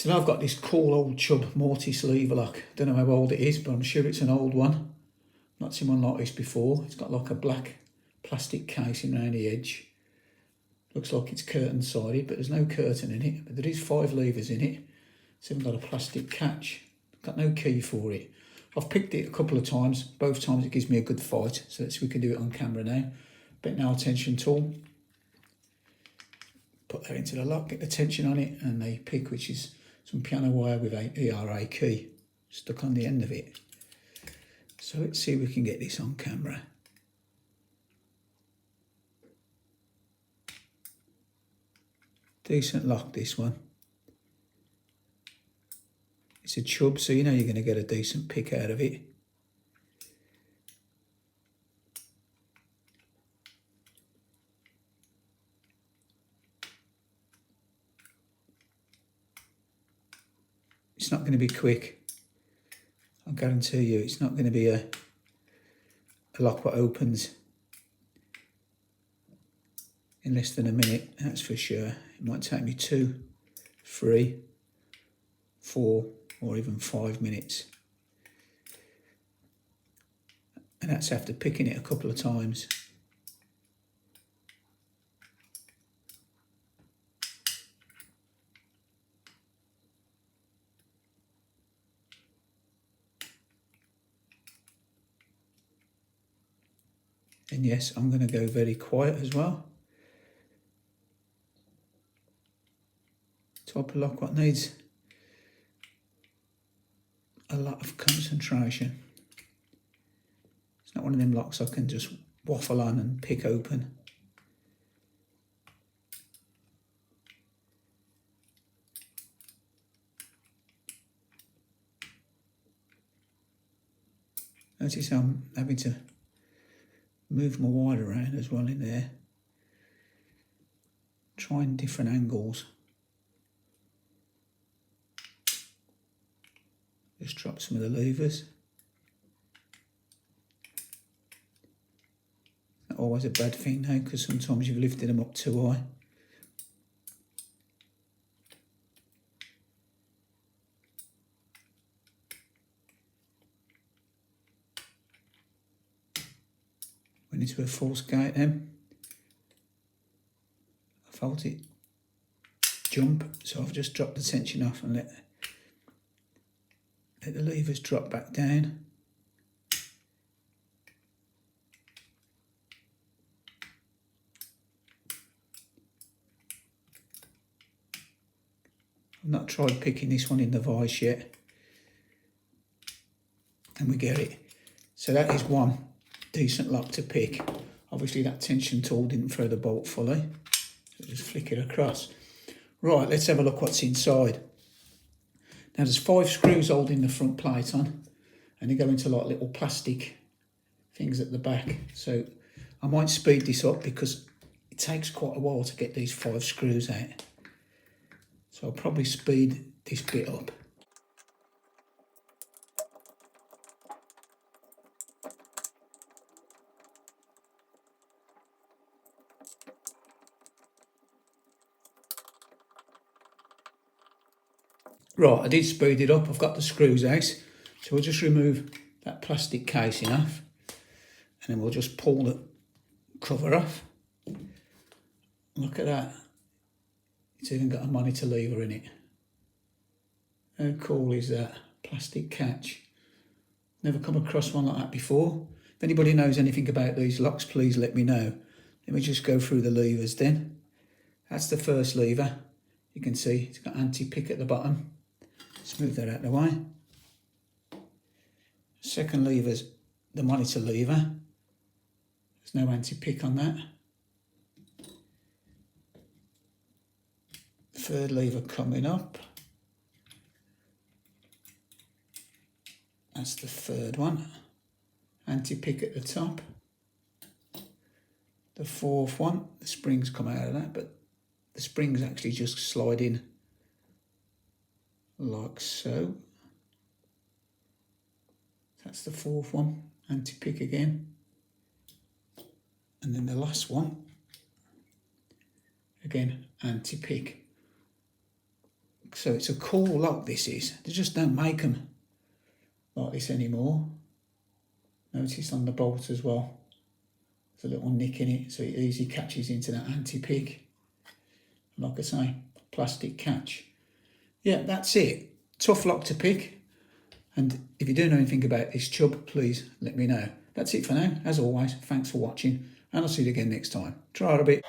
So now I've got this cool old Chubb mortice lever lock. Don't know how old it is, but I'm sure it's an old one. Not seen one like this before. It's got like a black plastic casing around the edge. Looks like it's curtain sided, but there's no curtain in it. But there is 5 levers in it. It's even got a plastic catch. Got no key for it. I've picked it a couple of times. Both times it gives me a good fight. So let's see if we can do it on camera now. Bit now tension tool. Put that into the lock, get the tension on it, and the pick, which is some piano wire with a ERA key stuck on the end of it. So let's see if we can get this on camera. Decent lock, this one. It's a Chubb, so you know you're going to get a decent pick out of it. It's not going to be quick. I guarantee you it's not going to be a lock that opens in less than a minute, that's for sure. It might take me 2, 3, 4 or even 5 minutes. And that's after picking it a couple of times. And yes, I'm going to go very quiet as well. Type of lock what needs a lot of concentration. It's not one of them locks I can just waffle on and pick open. Notice I'm having to move my wire around as well in there. Trying different angles. Just drop some of the levers. Not always a bad thing now, because sometimes you've lifted them up too high. Went into a false gate then. I felt it jump, so I've just dropped the tension off and let the levers drop back down. I've not tried picking this one in the vise yet. And we get it. So that is one decent lock to pick. Obviously that tension tool didn't throw the bolt fully. So just flick it across. Right, let's have a look what's inside. Now there's 5 screws holding the front plate on, and they go into like little plastic things at the back. So I might speed this up because it takes quite a while to get these 5 screws out. So I'll probably speed this bit up. Right, I did speed it up. I've got the screws out. So we'll just remove that plastic casing off, and then we'll just pull the cover off. Look at that. It's even got a monitor lever in it. How cool is that? Plastic catch. Never come across one like that before. If anybody knows anything about these locks, please let me know. Let me just go through the levers then. That's the first lever. You can see it's got anti-pick at the bottom. Smooth that out of the way. Second lever's the monitor lever. There's no anti-pick on that. Third lever coming up. That's the third one. Anti-pick at the top. The fourth one, the springs come out of that, but the springs actually just slide in like so. That's the fourth one, anti-pick again. And then the last one, again, anti-pick. So it's a cool lock, this is. They just don't make them like this anymore. Notice on the bolt as well, there's a little nick in it, so it easily catches into that anti-pick. Like I say, plastic catch. Yeah, that's it. Tough lock to pick. And if you do know anything about this Chubb, please let me know. That's it for now. As always, thanks for watching, and I'll see you again next time. Try it a bit.